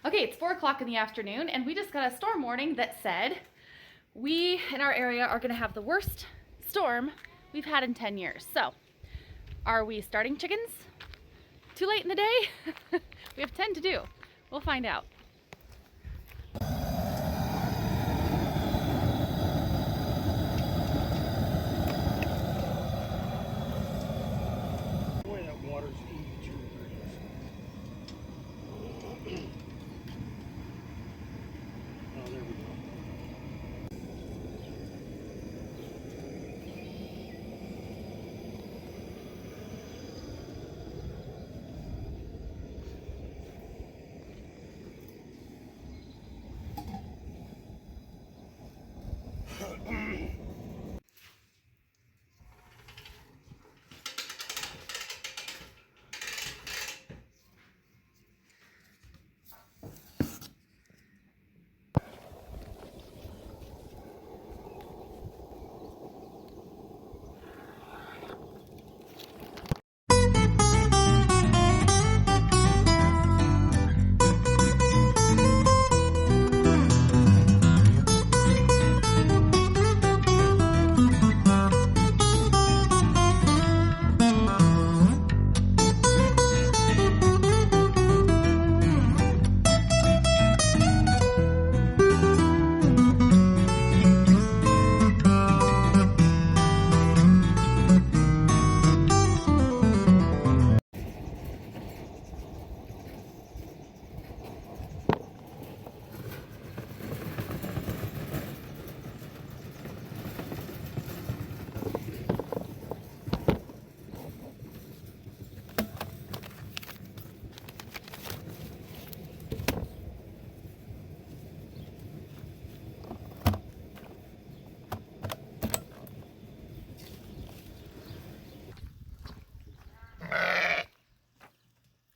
Okay, it's 4 o'clock in the afternoon, and we just got a storm warning that said we in our area are gonna have the worst storm we've had in 10 years. So, are we starting chickens too late in the day? We have 10 to do. We'll find out. Boy, that water's 82 degrees. Oh, there we go.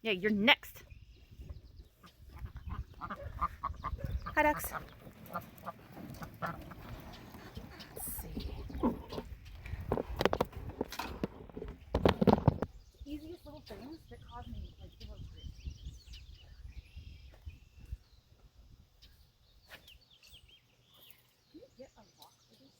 Yeah, you're next. Hi, ducks. Let's see. Easiest little things that cause me like pillow screams. Can you get a walk for this?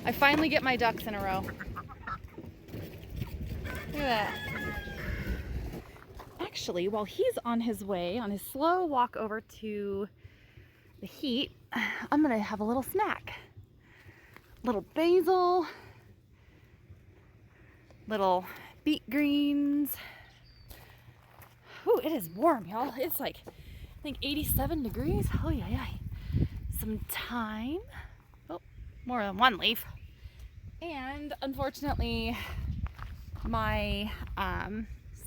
I finally get my ducks in a row. Look at that. Actually, while he's on his way, on his slow walk over to the heat, I'm gonna have a little snack. Little basil, little beet greens. Ooh, it is warm, y'all. It's like, I think 87 degrees. Oh, yeah. Some thyme. Oh, more than one leaf. And unfortunately, my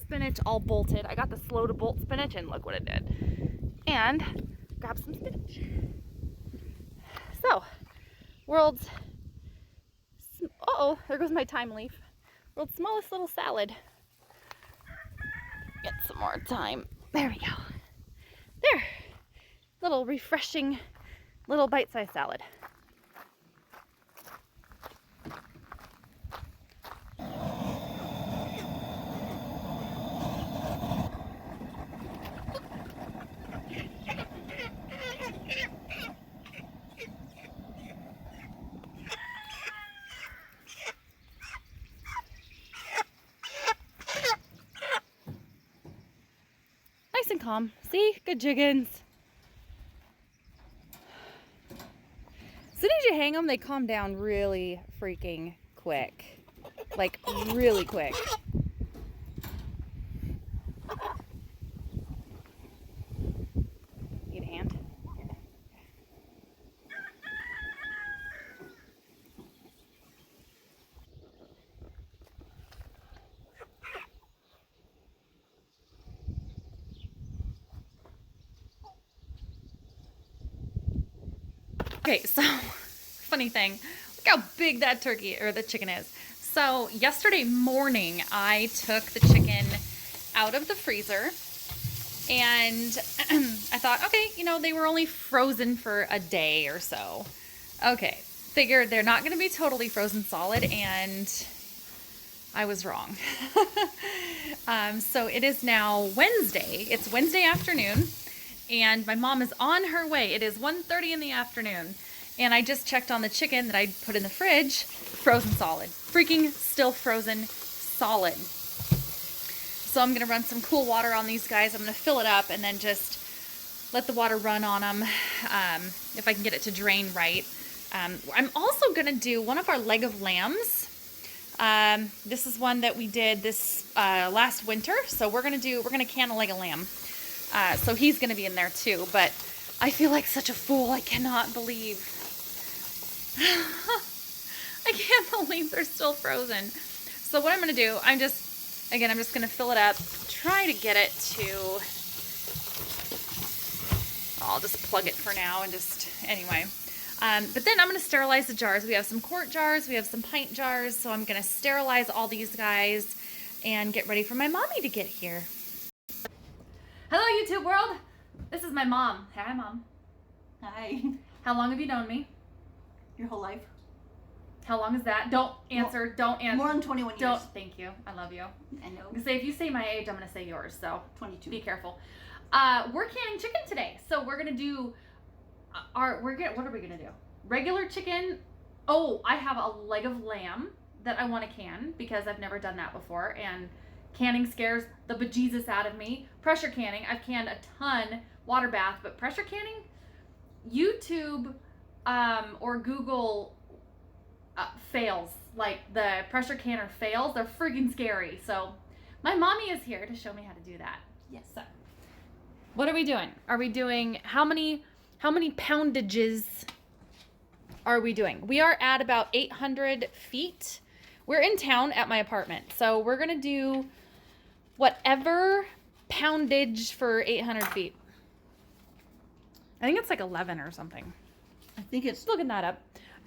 spinach all bolted. I got the slow to bolt spinach and look what it did. And grab some spinach. So, world's, uh-oh, there goes my thyme leaf. World's smallest little salad. Get some more thyme. There we go. There. Little refreshing, little bite-sized salad. calm. See? Good chickens. As soon as you hang them, they calm down really freaking quick. Like, really quick. Need a hand? Okay, so funny thing, look how big that turkey or the chicken is. So yesterday morning, I took the chicken out of the freezer and I thought, okay, you know, they were only frozen for a day or so. Okay, figured they're not going to be totally frozen solid, and I was wrong. So it is now Wednesday. It's Wednesday afternoon. And my mom is on her way. It is 1:30 in the afternoon. And I just checked on the chicken that I put in the fridge. Frozen solid. Freaking still frozen solid. So I'm going to run some cool water on these guys. I'm going to fill it up and then just let the water run on them if I can get it to drain right. I'm also going to do one of our leg of lambs. This is one that we did this last winter. So we're going to can a leg of lamb. So he's going to be in there too, but I feel like such a fool. I cannot believe. I can't believe they're still frozen. So what I'm going to do, I'm just going to fill it up, try to get it to, I'll just plug it for now and just, anyway. But then I'm going to sterilize the jars. We have some quart jars, we have some pint jars, so I'm going to sterilize all these guys and get ready for my mommy to get here. Hello, YouTube world. This is my mom. Hi, Mom. Hi. How long have you known me? Your whole life? How long is that? Don't answer. Don't answer. More than 21 years. Don't. Thank you. I love you. I know. I'm gonna say, if you say my age, I'm gonna say yours. So 22. be careful. We're canning chicken today, so we're gonna do what are we gonna do? Regular chicken. Oh, I have a leg of lamb that I want to can because I've never done that before, and canning scares the bejesus out of me. Pressure canning, I've canned a ton. Water bath, but pressure canning, YouTube or Google fails. Like the pressure canner fails. They're freaking scary. So my mommy is here to show me how to do that. Yes. So what are we doing? Are we doing how many poundages are we doing? We are at about 800 feet. We're in town at my apartment, so we're gonna do whatever poundage for 800 feet. I think it's like 11 or something. I think it's Looking that up.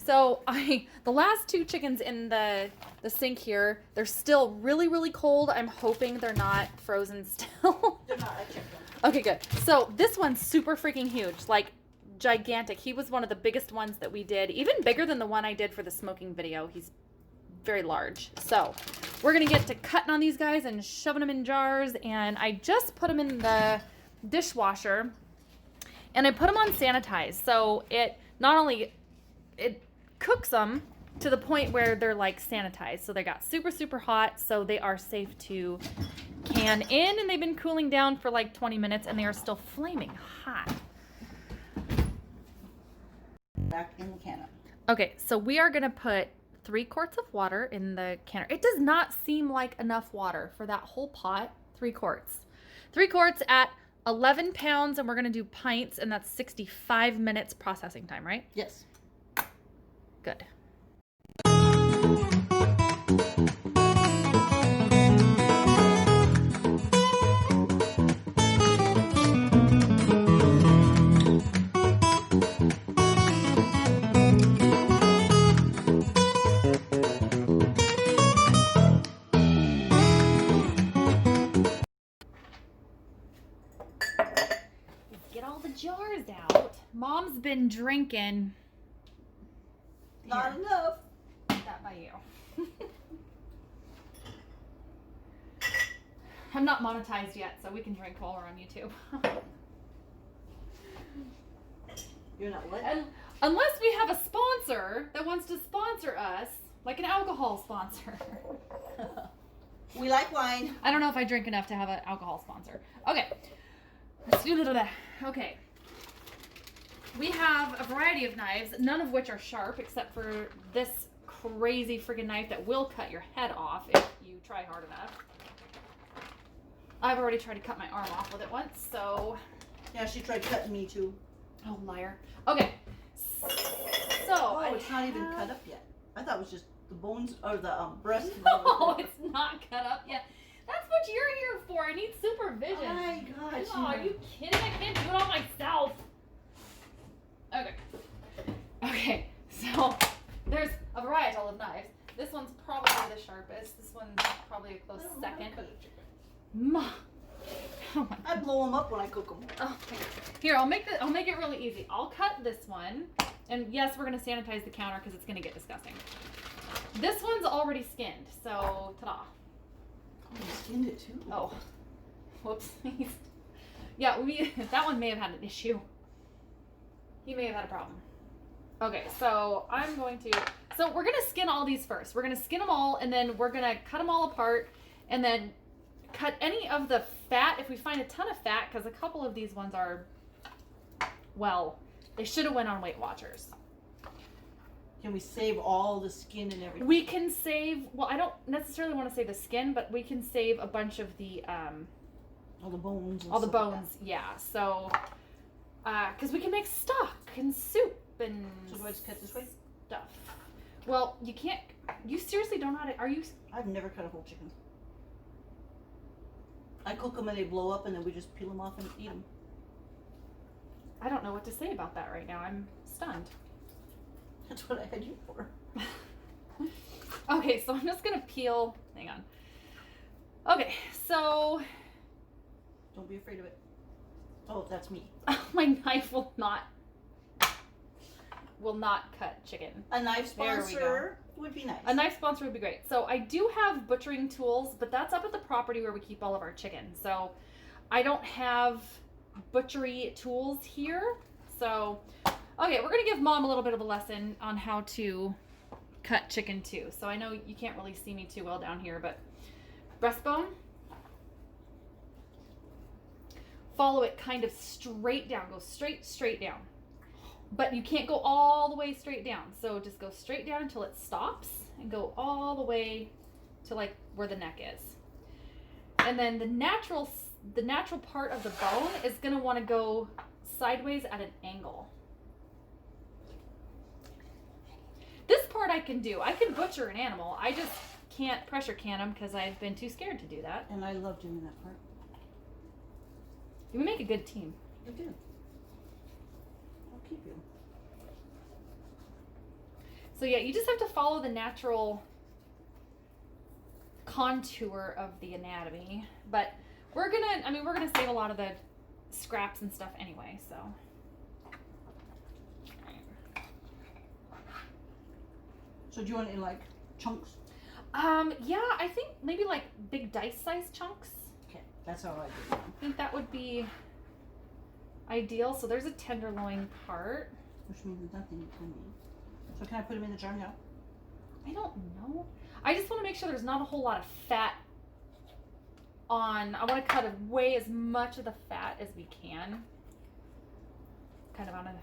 So the last two chickens in the sink here, they're still really, really cold. I'm hoping they're not frozen still. they're not. I checked them. Okay, good. So this one's super freaking huge, like gigantic. He was one of the biggest ones that we did, even bigger than the one I did for the smoking video. He's very large. So we're gonna get to cutting on these guys and shoving them in jars, and I just put them in the dishwasher and I put them on sanitize, so it not only it cooks them to the point where they're like sanitized, so they got super, super hot, so they are safe to can in, and they've been cooling down for like 20 minutes and they are still flaming hot. Back in the cannon. Okay, so we are gonna put 3 quarts of water in the canner. It does not seem like enough water for that whole pot. 3 quarts. 3 quarts at 11 pounds, and we're gonna do pints, and that's 65 minutes processing time, right? Yes. Good. Get all the jars out. Mom's been drinking. Not enough. That by you. I'm not monetized yet, so we can drink while we're on YouTube. You're not what? And unless we have a sponsor that wants to sponsor us, like an alcohol sponsor. We like wine. I don't know if I drink enough to have an alcohol sponsor. Okay. Okay. We have a variety of knives, none of which are sharp except for this crazy freaking knife that will cut your head off if you try hard enough. I've already tried to cut my arm off with it once, so... Yeah, she tried cutting me too. Oh, liar. Okay. So, Oh, it's not even cut up yet. I thought it was just the bones or the breast. No, it's not cut up yet. That's what you're here for. I need supervision. My gosh. Oh, are you kidding? I can't do it all myself. Okay. Okay, so there's a variety of knives. This one's probably the sharpest. This one's probably a close second. Ma. Oh my. I blow them up when I cook them. Oh, here, I'll make it really easy. I'll cut this one, and yes, we're gonna sanitize the counter because it's gonna get disgusting. This one's already skinned, so ta-da. Oh, you skinned it too. Oh, whoops. Yeah, that one may have had an issue. He may have had a problem. Okay, so we're gonna skin all these first. We're gonna skin them all, and then we're gonna cut them all apart, and then cut any of the fat if we find a ton of fat, because a couple of these ones are, well, they should have went on Weight Watchers. Can we save all the skin and everything? We can save, well, I don't necessarily want to save the skin, but we can save a bunch of the all the bones. And all the stuff like bones, yeah. So because we can make stock and soup and So do I just cut this way? stuff. Well, you can't. You seriously don't know how to. Are you? I've never cut a whole chicken. I cook them and they blow up, and then we just peel them off and eat them. I don't know what to say about that right now. I'm stunned. That's what I had you for. Okay, so I'm just gonna peel. Hang on. Okay, so Don't be afraid of it. Oh, that's me. my knife will not cut chicken. A knife There we sponsor would be nice. A knife sponsor would be great. So I do have butchering tools, but that's up at the property where we keep all of our chicken. So I don't have butchery tools here. So, okay, we're going to give Mom a little bit of a lesson on how to cut chicken too. So I know you can't really see me too well down here, but breastbone. Follow it kind of straight down. Go straight down. But you can't go all the way straight down. So just go straight down until it stops and go all the way to like where the neck is. And then the natural part of the bone is going to want to go sideways at an angle. This part I can do. I can butcher an animal. I just can't pressure can them because I've been too scared to do that. And I love doing that part. We make a good team. I do. I'll keep you. So yeah, you just have to follow the natural contour of the anatomy. But we're gonna save a lot of the scraps and stuff anyway, so. So do you want it in like chunks? Yeah, I think maybe like big dice-sized chunks. Okay, that's how I do it. I think that would be ideal. So there's a tenderloin part. Which means nothing to me. So can I put them in the jar now? I don't know. I just want to make sure there's not a whole lot of fat on. I want to cut away as much of the fat as we can. Kind of on a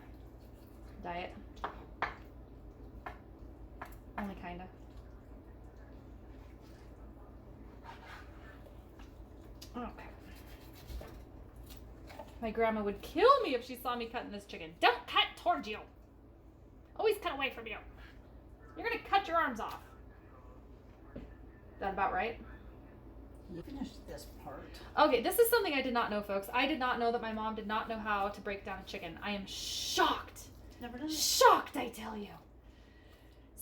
diet. Only kind of. Okay. My grandma would kill me if she saw me cutting this chicken. Don't cut towards you. Always cut away from you. You're gonna cut your arms off. That about right? You finish this part. Okay, this is something I did not know, folks. I did not know that my mom did not know how to break down a chicken. I am shocked. Never done it. Shocked, I tell you.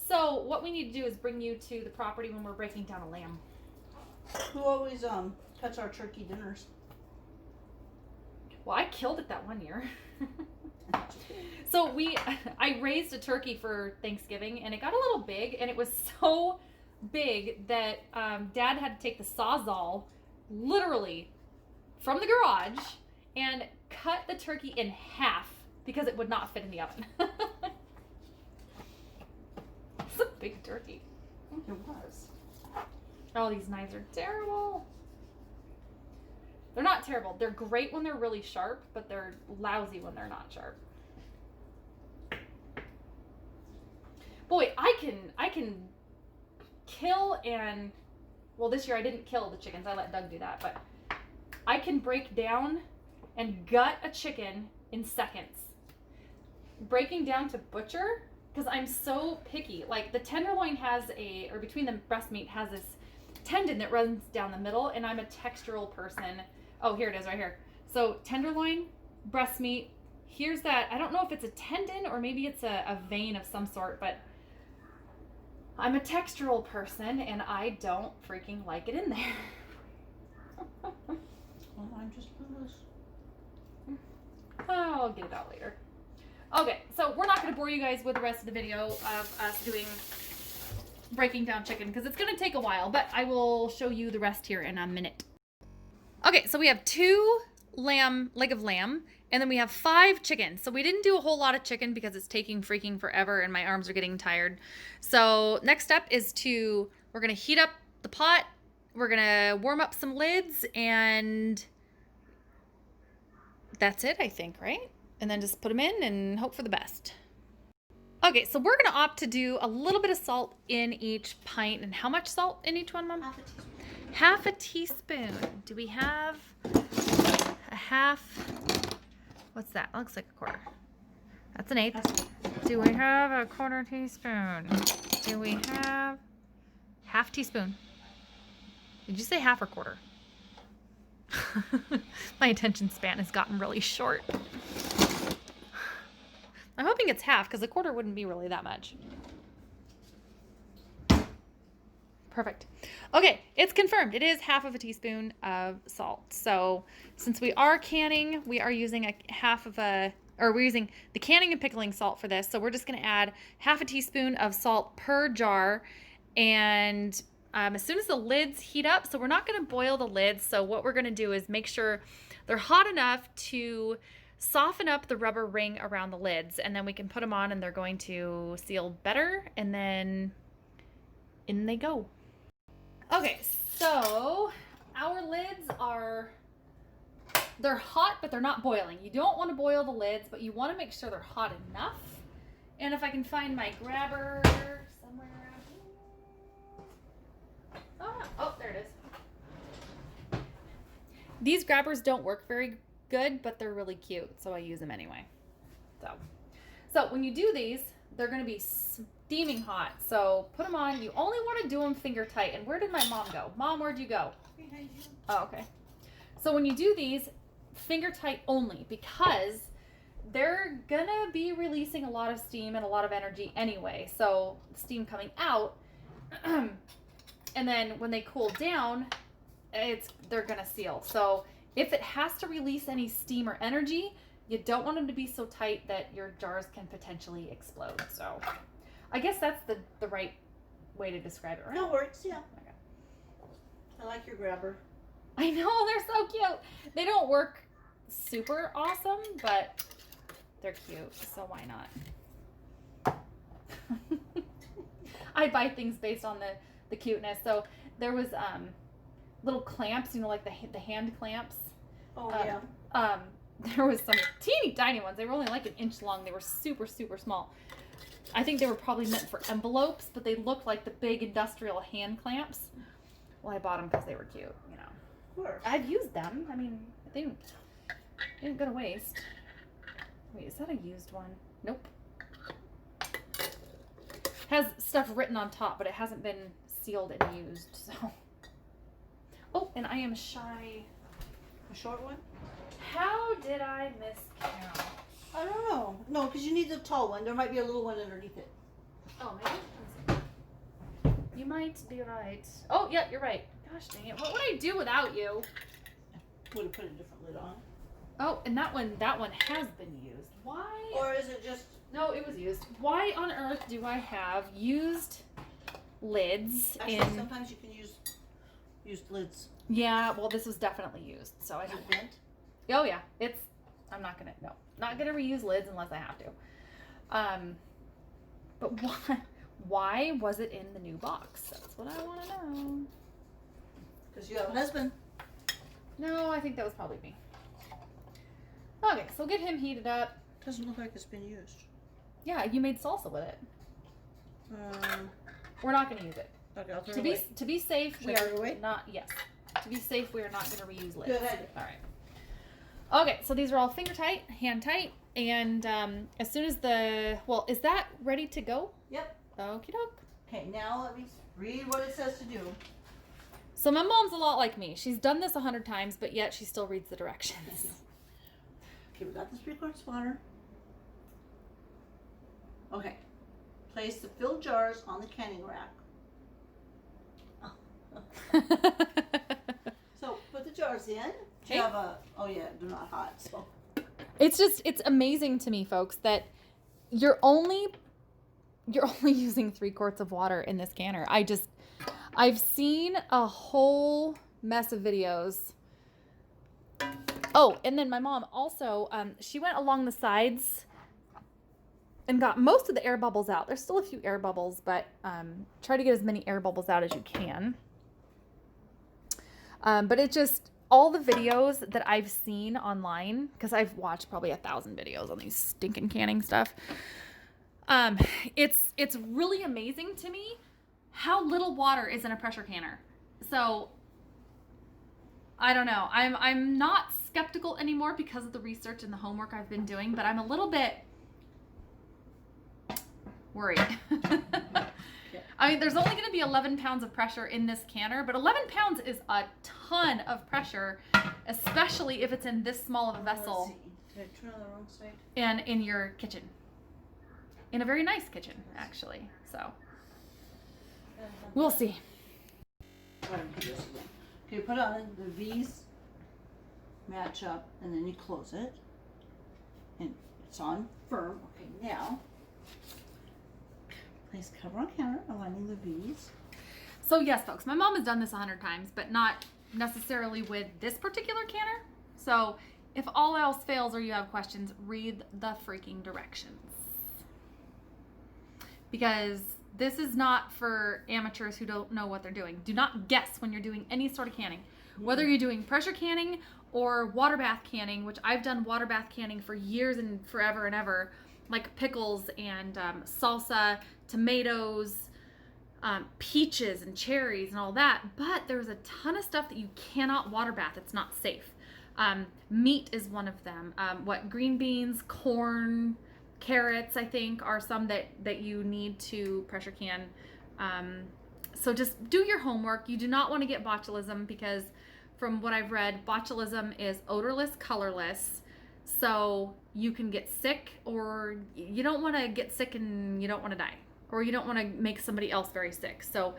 So what we need to do is bring you to the property when we're breaking down a lamb. Who always cuts our turkey dinners? Well, I killed it that one year. So I raised a turkey for Thanksgiving, and it got a little big, and it was so big that Dad had to take the Sawzall literally from the garage and cut the turkey in half because it would not fit in the oven. It's a big turkey. It was. Oh, these knives are terrible. They're not terrible. They're great when they're really sharp, but they're lousy when they're not sharp. Boy, I can kill and, well, this year I didn't kill the chickens. I let Doug do that, but I can break down and gut a chicken in seconds. Breaking down to butcher, because I'm so picky. Like the tenderloin has or between the breast meat has this tendon that runs down the middle, and I'm a textural person. Oh, here it is right here. So tenderloin, breast meat, here's that. I don't know if it's a tendon or maybe it's a vein of some sort, but I'm a textural person and I don't freaking like it in there. Well, I'm just loose. I'll get it out later. Okay, so we're not going to bore you guys with the rest of the video of us breaking down chicken because it's going to take a while, but I will show you the rest here in a minute. Okay, so we have 2 leg of lamb, and then we have 5 chickens. So we didn't do a whole lot of chicken because it's taking freaking forever and my arms are getting tired. So next step is we're going to heat up the pot. We're going to warm up some lids, and that's it, I think, right? And then just put them in and hope for the best. Okay, so we're going to opt to do a little bit of salt in each pint. And how much salt in each one, Mom? Half a teaspoon. Half a teaspoon. Do we have a half? What's that? That looks like a quarter. That's an eighth. Do we have a quarter teaspoon? Do we have half teaspoon? Did you say half or quarter? My attention span has gotten really short. I'm hoping it's half because a quarter wouldn't be really that much. Perfect. Okay, it's confirmed. It is half of a teaspoon of salt. So since we are canning, we are using we're using the canning and pickling salt for this. So we're just going to add half a teaspoon of salt per jar. And as soon as the lids heat up, so we're not going to boil the lids. So what we're going to do is make sure they're hot enough to soften up the rubber ring around the lids. And then we can put them on and they're going to seal better. And then in they go. Okay, so our lids they're hot, but they're not boiling. You don't want to boil the lids, but you want to make sure they're hot enough. And if I can find my grabber somewhere around here. Oh, there it is. These grabbers don't work very good, but they're really cute, so I use them anyway. So when you do these, they're going to be steaming hot. So put them on. You only want to do them finger tight. And where did my mom go? Mom, where'd you go? Behind you. Oh, okay. So when you do these, finger tight only, because they're going to be releasing a lot of steam and a lot of energy anyway. So steam coming out. And then when they cool down, they're going to seal. So if it has to release any steam or energy, you don't want them to be so tight that your jars can potentially explode. So I guess that's the right way to describe it, right? That works, yeah. Okay. I like your grabber. I know, they're so cute. They don't work super awesome, but they're cute, so why not? I buy things based on the cuteness. So there was little clamps, like the hand clamps. Oh, yeah. There was some teeny tiny ones. They were only like an inch long. They were super, super small. I think they were probably meant for envelopes, but they looked like the big industrial hand clamps. Well, I bought them because they were cute, Of course. I've used them. I mean, they didn't go to waste. Wait, is that a used one? Nope. Has stuff written on top, but it hasn't been sealed and used, so. Oh, and I am shy. A short one? How did I miscount? I don't know. No, because you need the tall one. There might be a little one underneath it. Oh, maybe. You might be right. Oh, yeah, you're right. Gosh dang it. What would I do without you? Would have put a different lid on. Oh, and that one has been used. Why? Or is it just... No, it was used. Why on earth do I have used lids Actually, sometimes you can use used lids. Yeah, well, this was definitely used, so I Is don't. it bent? Oh yeah, I'm not gonna reuse lids unless I have to. But why was it in the new box? That's what I want to know. Because you have a husband. No, I think that was probably me. Okay, so get him heated up. Doesn't look like it's been used. Yeah, you made salsa with it. We're not going to use it. Okay, I'll throw To it be away. to be safe, Should we I throw are it away? not. Yes. To be safe, we are not going to reuse lids. Go ahead. All right. Okay, so these are all finger tight, hand tight, and as soon as is that ready to go? Yep. Okie doke. Okay, now let me read what it says to do. So my mom's a lot like me. She's done this 100 times, but yet she still reads the directions. Okay, we got the 3/4 water. Okay. Place the filled jars on the canning rack. So put the jars in. Do you have a? Oh yeah, they're not hot. So It's amazing to me, folks, that you're only using 3 quarts of water in this canner. I've seen a whole mess of videos. Oh, and then my mom also, she went along the sides and got most of the air bubbles out. There's still a few air bubbles, but try to get as many air bubbles out as you can. But it just, all the videos that I've seen online, because I've watched probably 1,000 videos on these stinking canning stuff. It's really amazing to me how little water is in a pressure canner. So I don't know. I'm not skeptical anymore because of the research and the homework I've been doing, but I'm a little bit worried. I mean, there's only going to be 11 pounds of pressure in this canner, but 11 pounds is a ton of pressure, especially if it's in this small of a vessel. Did I turn on the wrong side? And in your kitchen. In a very nice kitchen, actually. So we'll see. Okay, put on the V's, match up, and then you close it. And it's on firm. Okay, now place cover on counter, aligning the V's. So yes, folks, my mom has done this 100 times, but not necessarily with this particular canner. So if all else fails or you have questions, read the freaking directions. Because this is not for amateurs who don't know what they're doing. Do not guess when you're doing any sort of canning. Whether you're doing pressure canning or water bath canning, which I've done water bath canning for years and forever and ever, like pickles and salsa, tomatoes, peaches and cherries and all that. But there's a ton of stuff that you cannot water bath. It's not safe. Meat is one of them. Green beans, corn, carrots, I think, are some that you need to pressure can. So just do your homework. You do not want to get botulism because from what I've read, botulism is odorless, colorless. So you can get sick, or you don't want to get sick and you don't want to die, or you don't want to make somebody else very sick. So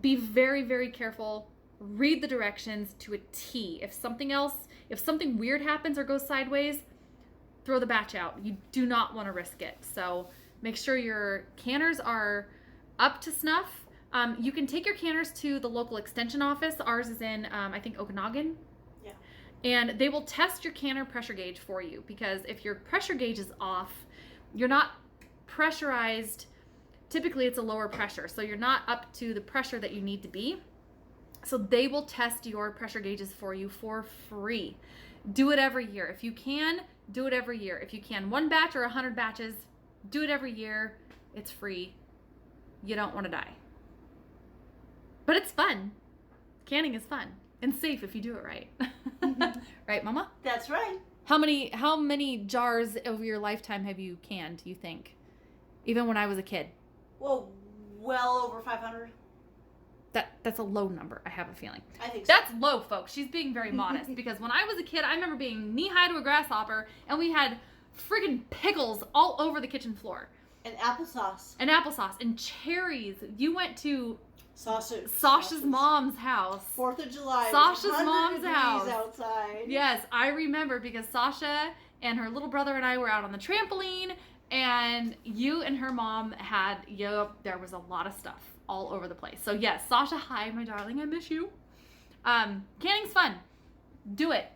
be very, very careful. Read the directions to a T. If something weird happens or goes sideways, throw the batch out. You do not want to risk it. So make sure your canners are up to snuff. You can take your canners to the local extension office. Ours is in, I think, Okanagan. Yeah. And they will test your canner pressure gauge for you, because if your pressure gauge is off, you're not pressurized. Typically, it's a lower pressure, so you're not up to the pressure that you need to be. So they will test your pressure gauges for you for free. Do it every year. If you can, do it every year. If you can, 1 batch or 100 batches, do it every year. It's free. You don't want to die. But it's fun. Canning is fun and safe if you do it right. Right, Mama? That's right. How many jars over your lifetime have you canned, do you think? Even when I was a kid. Well over 500. That's a low number, I have a feeling. I think so. That's low, folks. She's being very modest, because when I was a kid, I remember being knee-high to a grasshopper, and we had friggin' pickles all over the kitchen floor. And applesauce. And cherries. You went to Sausage. Sasha's mom's house. 4th of July. Sasha's mom's degrees house. Outside. Yes, I remember, because Sasha and her little brother and I were out on the trampoline, and you and her mom had, there was a lot of stuff all over the place. So yes, Sasha, hi, my darling, I miss you. Canning's fun. Do it.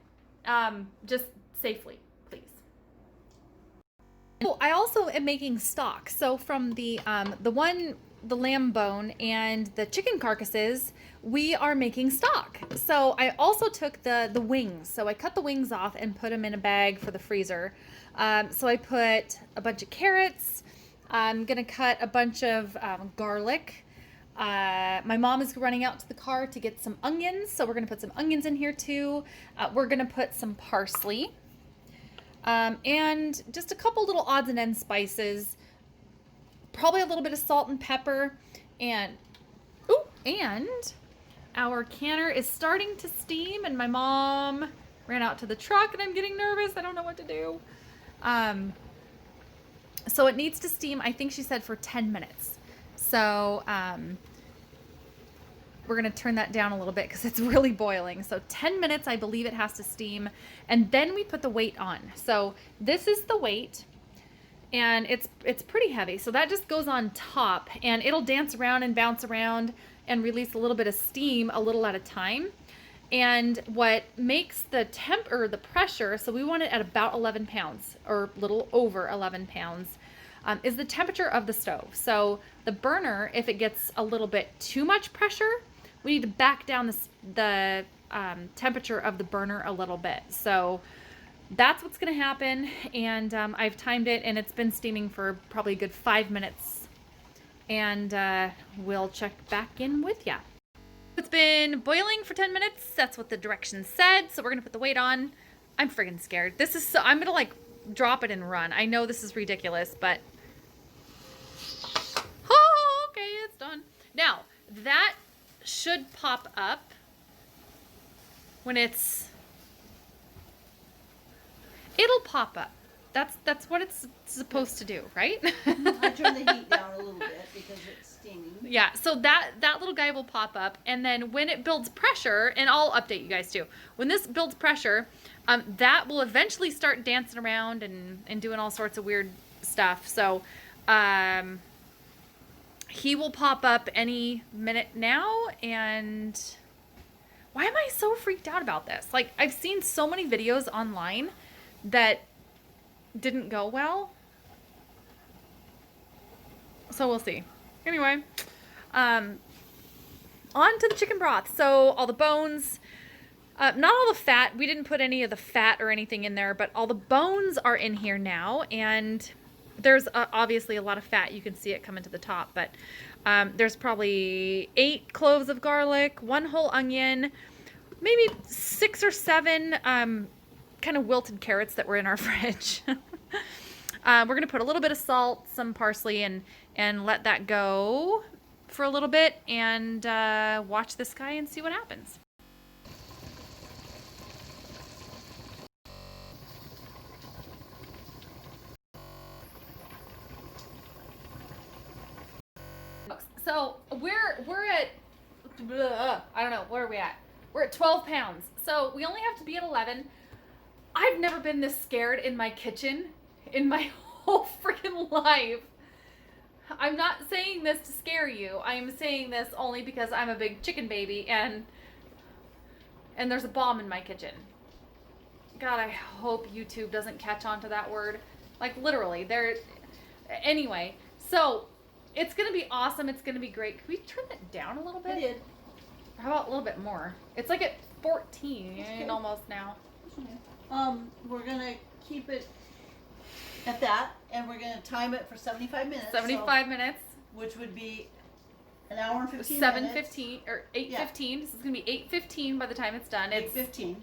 Just safely, please. Oh, I also am making stock. So from the lamb bone and the chicken carcasses, we are making stock. So I also took the wings. So I cut the wings off and put them in a bag for the freezer. So I put a bunch of carrots. I'm gonna cut a bunch of garlic. My mom is running out to the car to get some onions, so we're gonna put some onions in here too. We're gonna put some parsley, and just a couple little odds and ends spices. Probably a little bit of salt and pepper, and our canner is starting to steam, and my mom ran out to the truck, and I'm getting nervous. I don't know what to do. So it needs to steam, I think she said, for 10 minutes. So we're going to turn that down a little bit because it's really boiling. So 10 minutes, I believe it has to steam. And then we put the weight on. So this is the weight, and it's pretty heavy. So that just goes on top, and it'll dance around and bounce around and release a little bit of steam a little at a time. And what makes the temp or the pressure, so we want it at about 11 pounds or a little over 11 pounds, is the temperature of the stove. So the burner, if it gets a little bit too much pressure, we need to back down the temperature of the burner a little bit. So that's what's going to happen. And I've timed it, and it's been steaming for probably a good 5 minutes. And we'll check back in with ya. It's been boiling for 10 minutes. That's what the directions said. So we're going to put the weight on. I'm friggin' scared. This is so, I'm going to like drop it and run. I know this is ridiculous, but oh, okay, it's done. Now, that should pop up when it'll pop up. That's what it's supposed to do, right? I turn the heat down a little bit because it's steaming. Yeah, so that little guy will pop up, and then when it builds pressure, and I'll update you guys too, when this builds pressure, that will eventually start dancing around and doing all sorts of weird stuff. So he will pop up any minute now. And why am I so freaked out about this? Like, I've seen so many videos online that didn't go well, so we'll see. Anyway, on to the chicken broth. So all the bones, not all the fat, we didn't put any of the fat or anything in there, but all the bones are in here now, and there's obviously a lot of fat. You can see it coming to the top, but there's probably 8 cloves of garlic, 1 whole onion, maybe 6 or 7 kind of wilted carrots that were in our fridge. We're going to put a little bit of salt, some parsley, and let that go for a little bit, and watch this guy and see what happens. So we're at, I don't know, where are we at? We're at 12 pounds. So we only have to be at 11. I've never been this scared in my kitchen in my whole freaking life. I'm not saying this to scare you. I am saying this only because I'm a big chicken baby, and there's a bomb in my kitchen. God, I hope YouTube doesn't catch on to that word. Like, literally, anyway, so it's going to be awesome. It's going to be great. Can we turn that down a little bit? I did. How about a little bit more? It's like at 14 Okay. almost now. We're gonna keep it at that, and we're gonna time it for 75 minutes. 75 minutes. Which would be an hour and 15 minutes. 7:15 or 8:15. Yeah. This is gonna be 8:15 by the time it's done. 8:15.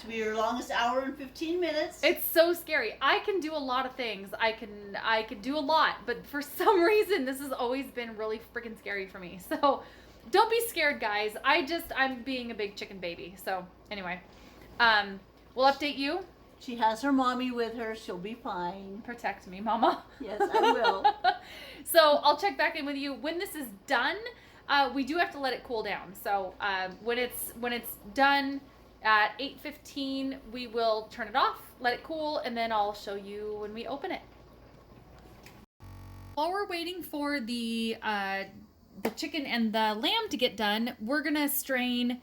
To be your longest hour and 15 minutes. It's so scary. I can do a lot of things. I can do a lot, but for some reason this has always been really freaking scary for me. So don't be scared, guys. I'm being a big chicken baby. So anyway, we'll update you. She has her mommy with her. She'll be fine. Protect me, Mama. Yes, I will. So I'll check back in with you when this is done. We do have to let it cool down. So when it's done at 8:15, we will turn it off, let it cool, and then I'll show you when we open it. While we're waiting for the chicken and the lamb to get done, we're gonna strain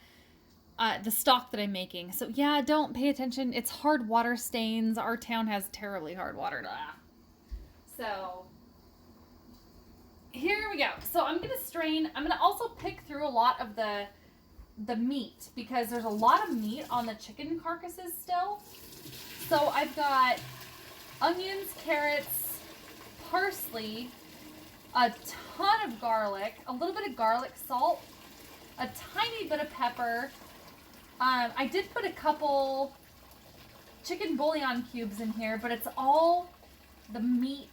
the stock that I'm making. So yeah, don't pay attention. It's hard water stains. Our town has terribly hard water. So here we go. So I'm gonna strain. I'm gonna also pick through a lot of the meat because there's a lot of meat on the chicken carcasses still. So I've got onions, carrots, parsley, a ton of garlic, a little bit of garlic salt, a tiny bit of pepper. I did put a couple chicken bouillon cubes in here, but it's all the meat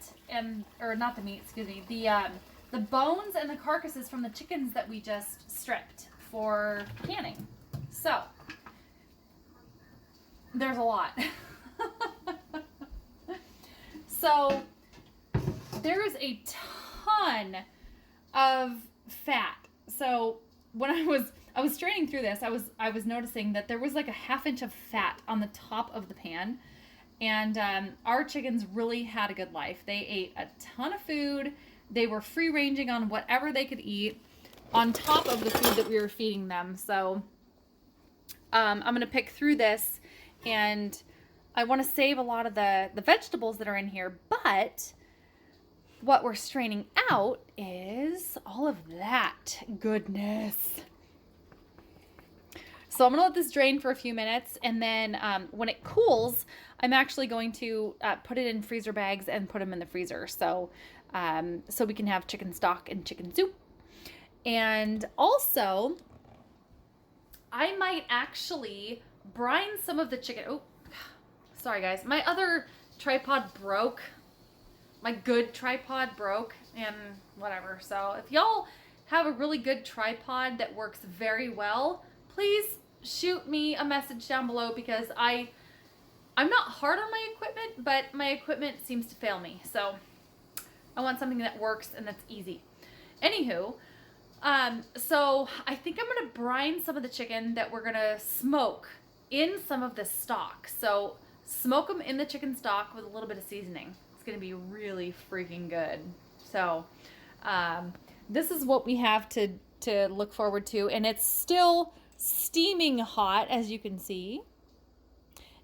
or not the meat, excuse me, the bones and the carcasses from the chickens that we just stripped for canning. So there's a lot. So there is a ton of fat. So when I was straining through this, I was noticing that there was like a ½ inch of fat on the top of the pan. And our chickens really had a good life. They ate a ton of food. They were free ranging on whatever they could eat on top of the food that we were feeding them. So I'm going to pick through this, and I want to save a lot of the vegetables that are in here, but what we're straining out is all of that goodness. So I'm going to let this drain for a few minutes, and then when it cools, I'm actually going to put it in freezer bags and put them in the freezer so we can have chicken stock and chicken soup. And also, I might actually brine some of the chicken. Oh, sorry guys. My other tripod broke. My good tripod broke and whatever. So if y'all have a really good tripod that works very well, please shoot me a message down below, because I'm not hard on my equipment, but my equipment seems to fail me. So I want something that works and that's easy. Anywho, so I think I'm going to brine some of the chicken that we're going to smoke in some of the stock. So smoke them in the chicken stock with a little bit of seasoning. It's going to be really freaking good. So this is what we have to look forward to. And it's still steaming hot, as you can see.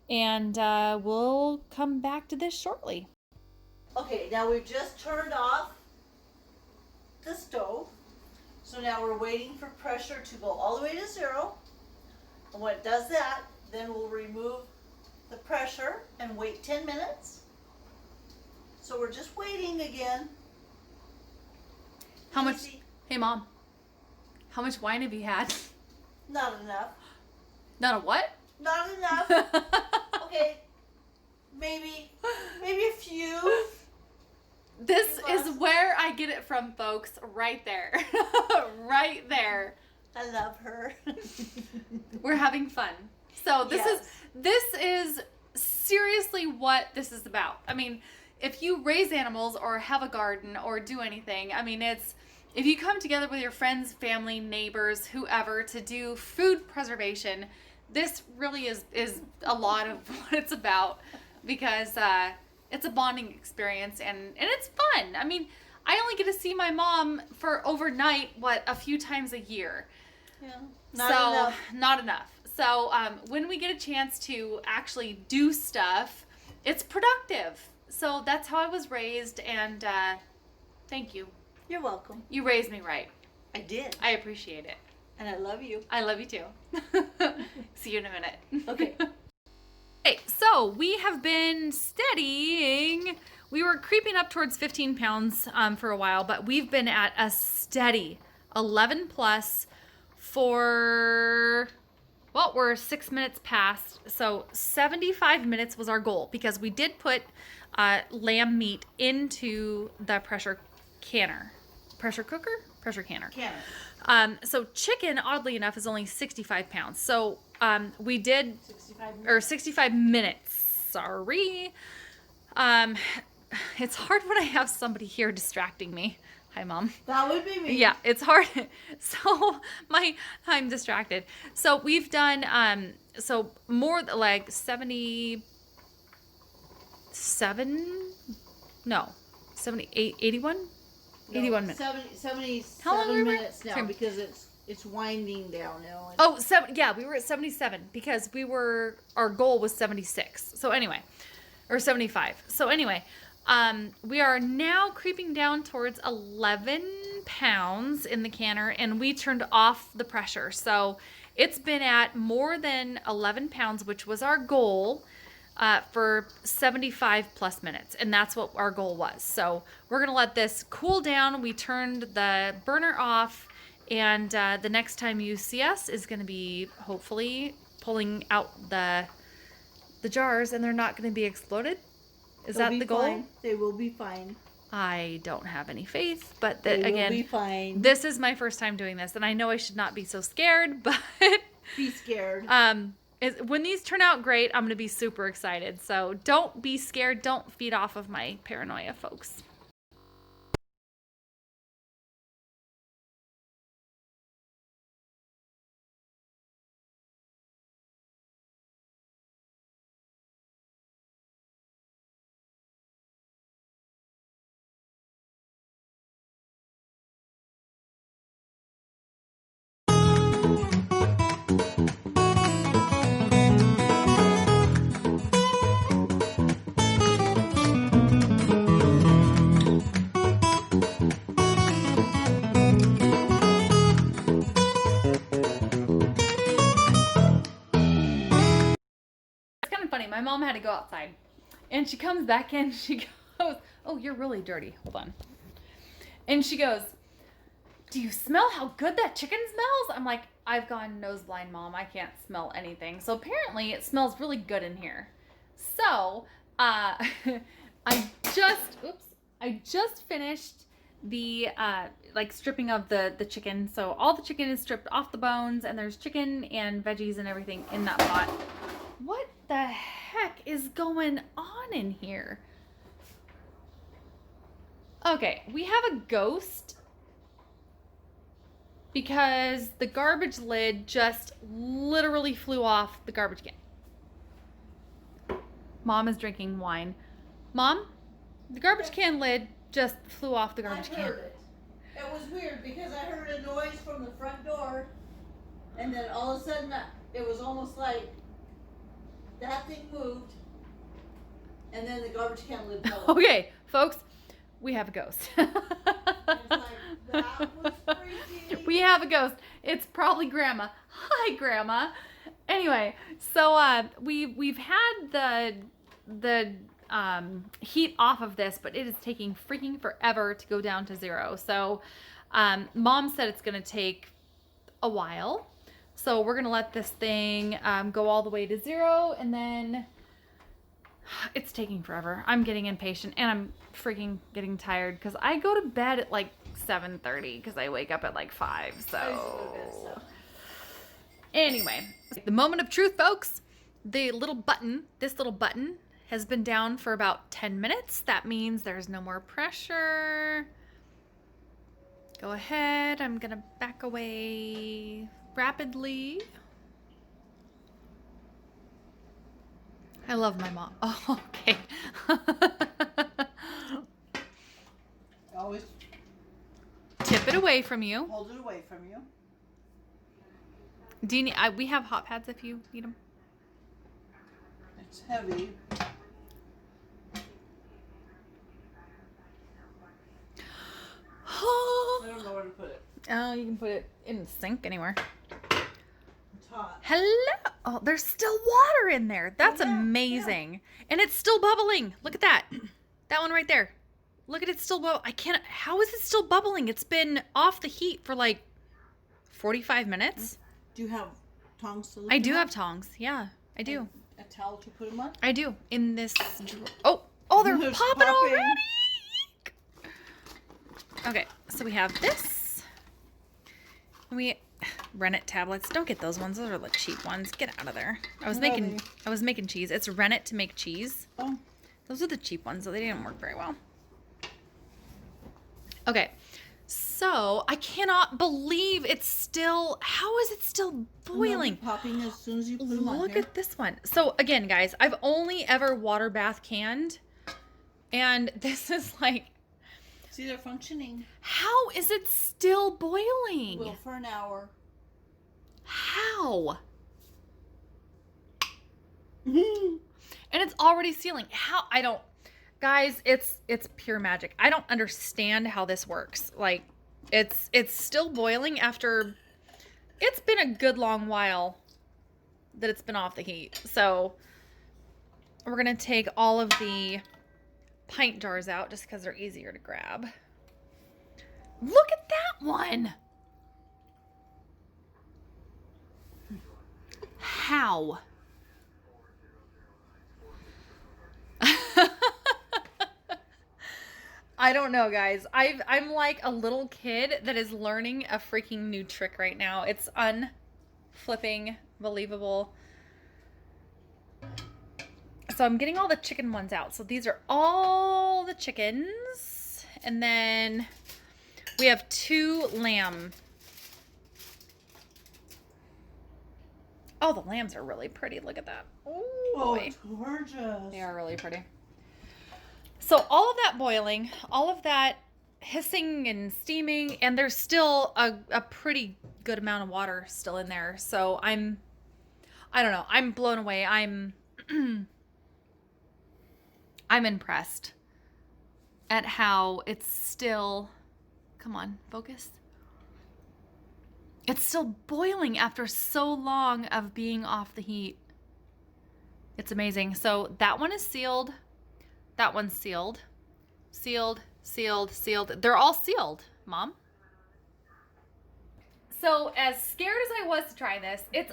And we'll come back to this shortly. Okay, now we've just turned off the stove. So now we're waiting for pressure to go all the way to 0. And when it does that, then we'll remove the pressure and wait 10 minutes. So we're just waiting again. How much? Easy. Hey, Mom. How much wine have you had? Not enough. Not a what? Not enough. Okay, maybe a few. This is where I get it from, folks. Right there. Right there. I love her. We're having fun. So Yes. this is seriously what this is about. I mean, if you raise animals or have a garden or do anything, I mean, if you come together with your friends, family, neighbors, whoever, to do food preservation, this really is a lot of what it's about, because it's a bonding experience and it's fun. I mean, I only get to see my mom for overnight, a few times a year. Yeah. Not enough. So when we get a chance to actually do stuff, it's productive. So that's how I was raised, and thank you. You're welcome. You raised me right. I did. I appreciate it. And I love you. I love you too. See you in a minute. Okay. Okay, so we have been steadying. We were creeping up towards 15 pounds for a while, but we've been at a steady 11 plus for, well, we're 6 minutes past. So 75 minutes was our goal, because we did put lamb meat into the pressure canner. Pressure cooker? Pressure canner. Canner. So chicken, oddly enough, is only 65 pounds. So we did 65 minutes. Sorry. It's hard when I have somebody here distracting me. Hi, Mom. That would be me. Yeah, it's hard. So I'm distracted. So we've done so more like 78, 81. 81 minutes. 77 How long were we? minutes now, because it's winding down now. Yeah, we were at 77 because our goal was 76. So anyway, or 75. So anyway, We are now creeping down towards 11 pounds in the canner, and we turned off the pressure. So it's been at more than 11 pounds, which was our goal, for 75 plus minutes. And that's what our goal was. So we're going to let this cool down. We turned the burner off, and the next time you see us is going to be hopefully pulling out the jars, and they're not going to be exploded. Is They'll that be the goal? fine. They will be fine. I don't have any faith, but They will again, be fine. this is my first time doing this, and I know I should not be so scared, but Be scared. when these turn out great, I'm going to be super excited. So don't be scared. Don't feed off of my paranoia, folks. Funny, my mom had to go outside, and she comes back in. She goes, "Oh, you're really dirty. Hold on." And she goes, "Do you smell how good that chicken smells?" I'm like, "I've gone nose blind, Mom. I can't smell anything." So apparently it smells really good in here. So I just finished the like stripping of the chicken. So all the chicken is stripped off the bones, and there's chicken and veggies and everything in that pot. What the heck is going on in here? Okay, we have a ghost because the garbage lid just literally flew off the garbage can. Mom is drinking wine. Mom, the garbage can lid just flew off the garbage can. I heard it. It was weird because I heard a noise from the front door, and then all of a sudden it was almost like that thing moved, and then the garbage can lid fell off. Okay, folks, we have a ghost. It's like, that was freaky. We have a ghost. It's probably Grandma. Hi, Grandma. Anyway, so we've had the heat off of this, but it is taking freaking forever to go down to 0. So Mom said it's gonna take a while. So we're gonna let this thing go all the way to 0, and then it's taking forever. I'm getting impatient, and I'm freaking getting tired because I go to bed at like 7:30 because I wake up at like 5. So anyway, the moment of truth, folks. This little button has been down for about 10 minutes. That means there's no more pressure. Go ahead. I'm gonna back away rapidly. I love my mom. Oh, okay. Always Tip it away from you. hold it away from you. Do you need, we have hot pads if you need them. It's heavy. I don't know where to put it. Oh, you can put it in the sink anywhere. It's hot. Hello. Oh, there's still water in there. That's Yeah, amazing. And it's still bubbling. Look at that. That one right there. Look at it still I can't. How is it still bubbling? It's been off the heat for like 45 minutes. Do you have tongs to lift I do them have up? tongs. Yeah, I do. And a towel to put them on? I do. In this drawer. Oh, they're They're popping popping. already. Okay, so we have this. Rennet tablets. Don't get those ones. Those are the cheap ones. Get out of there. I was making cheese. It's rennet to make cheese. Oh. Those are the cheap ones, so they didn't work very well. Okay. So, I cannot believe it's still, how is it still boiling? Popping as soon as you put them on Look here. at this one. So, again, guys, I've only ever water bath canned, and this is like, See, they're functioning. how is it still boiling? Well, for an hour. How? And it's already sealing. How? I don't. Guys, it's pure magic. I don't understand how this works. Like, it's still boiling after it's been a good long while that it's been off the heat. So we're gonna take all of the pint jars out just because they're easier to grab. Look at that one. How? I don't know, guys. I'm like a little kid that is learning a freaking new trick right now. It's unflipping believable. So I'm getting all the chicken ones out. So these are all the chickens. And then we have 2 lamb. Oh, the lambs are really pretty. Look at that. Oh, it's gorgeous. They are really pretty. So all of that boiling, all of that hissing and steaming, and there's still a pretty good amount of water still in there. So I don't know. I'm blown away. I'm impressed at how it's still, come on, focus. It's still boiling after so long of being off the heat. It's amazing. So that one is sealed. That one's sealed. Sealed, sealed, sealed. They're all sealed, Mom. So as scared as I was to try this, it's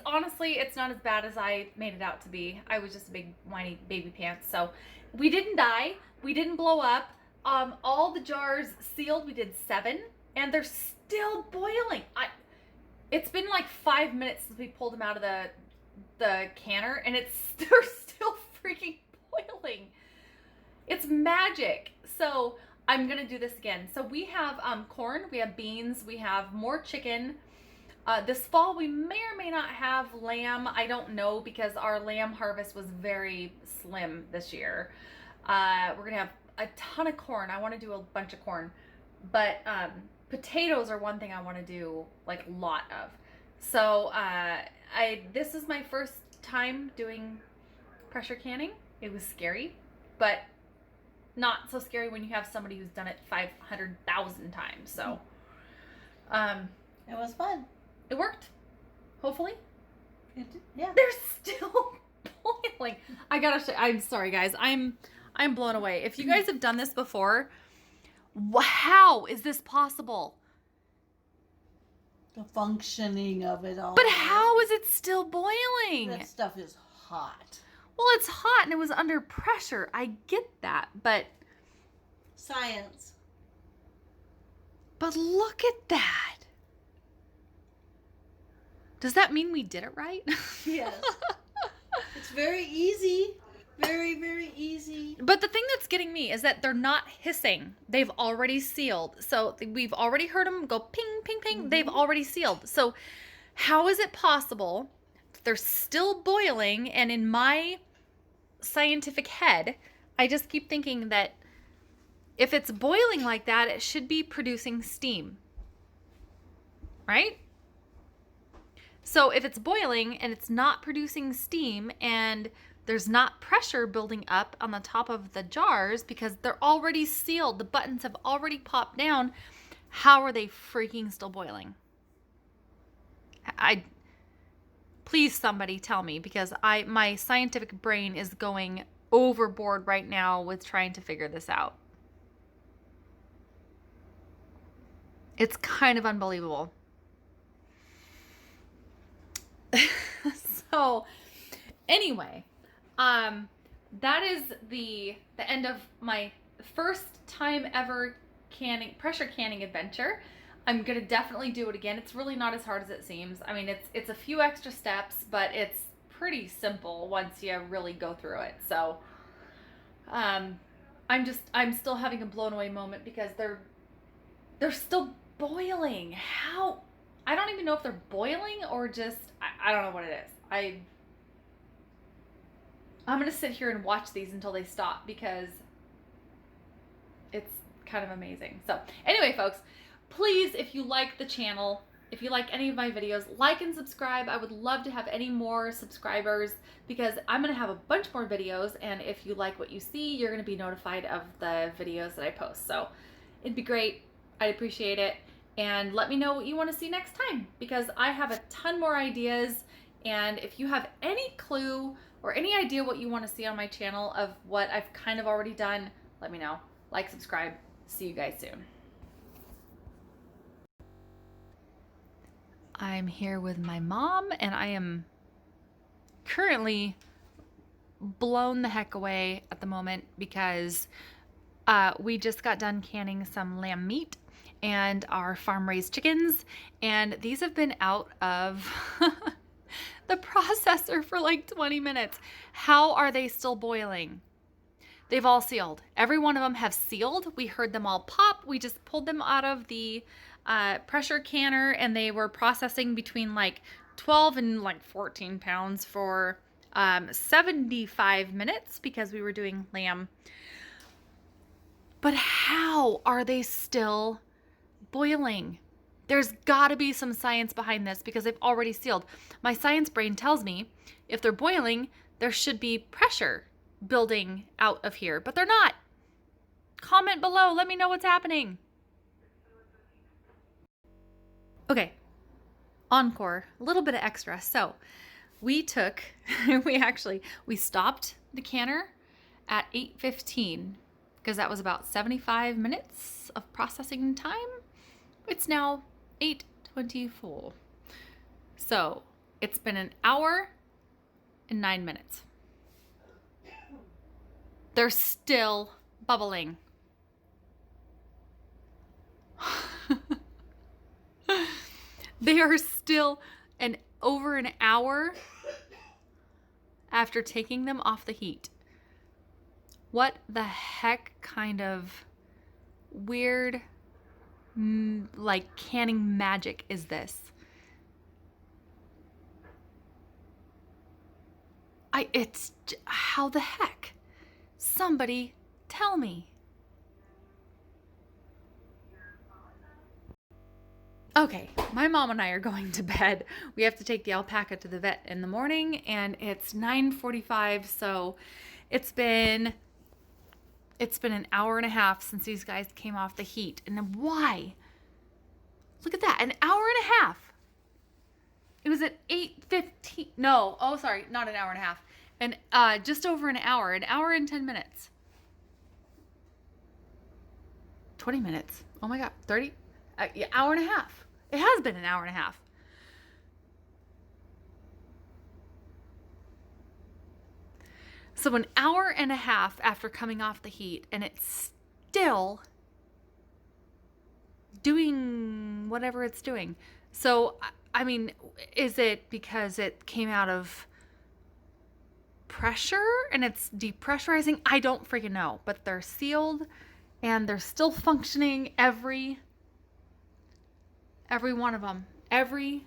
not as bad as I made it out to be. I was just a big whiny baby pants. So we didn't die. We didn't blow up. All the jars sealed. We did 7 and they're still boiling. It's been like 5 minutes since we pulled them out of the canner and they're still freaking boiling. It's magic. So I'm going to do this again. So we have corn, we have beans, we have more chicken. This fall we may or may not have lamb. I don't know because our lamb harvest was very slim this year. We're going to have a ton of corn. I want to do a bunch of corn. But potatoes are one thing I want to do like a lot of. So this is my first time doing pressure canning. It was scary, but not so scary when you have somebody who's done it 500,000 times. So it was fun. It worked. Hopefully. It did, yeah. They're still boiling. I gotta say, I'm sorry guys. I'm blown away. If you guys have done this before, how is this possible? The functioning of it all. But how is it still boiling? That stuff is hot. Well, it's hot and it was under pressure. I get that, but science. But look at that. Does that mean we did it right? Yes. It's very easy. Very, very easy. But the thing that's getting me is that they're not hissing. They've already sealed. So we've already heard them go ping, ping, ping. Mm-hmm. They've already sealed. So how is it possible they're still boiling? And in my scientific head, I just keep thinking that if it's boiling like that, it should be producing steam. Right? So if it's boiling and it's not producing steam and there's not pressure building up on the top of the jars because they're already sealed, the buttons have already popped down, how are they freaking still boiling? Please somebody tell me, because my scientific brain is going overboard right now with trying to figure this out. It's kind of unbelievable. So anyway, that is the end of my first time ever pressure canning adventure. I'm gonna definitely do it again. It's really not as hard as it seems. I mean, it's a few extra steps, but it's pretty simple once you really go through it. So I'm still having a blown away moment because they're still boiling. How? I don't even know if they're boiling or just I don't know what it is. I'm going to sit here and watch these until they stop because it's kind of amazing. So anyway, folks, please, if you like the channel, if you like any of my videos, like and subscribe. I would love to have any more subscribers because I'm going to have a bunch more videos. And if you like what you see, you're going to be notified of the videos that I post. So it'd be great. I'd appreciate it. And let me know what you want to see next time because I have a ton more ideas. And if you have any clue or any idea what you want to see on my channel of what I've kind of already done, let me know. Like, subscribe. See you guys soon. I'm here with my mom and I am currently blown the heck away at the moment because we just got done canning some lamb meat and our farm raised chickens, and these have been out of the processor for like 20 minutes. How are they still boiling? They've all sealed. Every one of them have sealed. We heard them all pop. We just pulled them out of the pressure canner and they were processing between like 12 and like 14 pounds for 75 minutes because we were doing lamb. But how are they still boiling? There's got to be some science behind this because they've already sealed. My science brain tells me if they're boiling, there should be pressure building out of here, but they're not. Comment below. Let me know what's happening. Okay, encore, a little bit of extra. So we stopped the canner at 8:15 because that was about 75 minutes of processing time. It's now 8:24. So it's been an hour and 9 minutes. They're still bubbling. They are still over an hour after taking them off the heat. What the heck kind of weird, like canning magic is this? How the heck? Somebody tell me. Okay, my mom and I are going to bed. We have to take the alpaca to the vet in the morning and it's 9:45, so it's been an hour and a half since these guys came off the heat. And then why? Look at that, an hour and a half. It was at 8:15. No, oh sorry, not an hour and a half. And just over an hour and 10 minutes. 20 minutes. Oh my God, 30? Hour and a half. It has been an hour and a half. So an hour and a half after coming off the heat, and it's still doing whatever it's doing. So, I mean, is it because it came out of pressure and it's depressurizing? I don't freaking know, but they're sealed and they're still functioning. Every one of them, every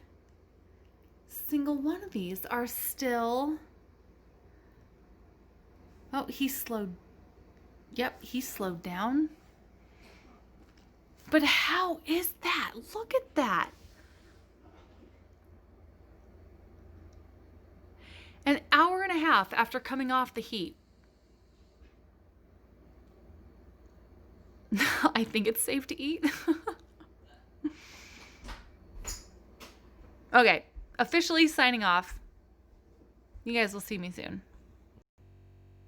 single one of these are still. Oh, he slowed. Yep, he slowed down. But how is that? Look at that. An hour and a half after coming off the heat. I think it's safe to eat. Okay, officially signing off. You guys will see me soon.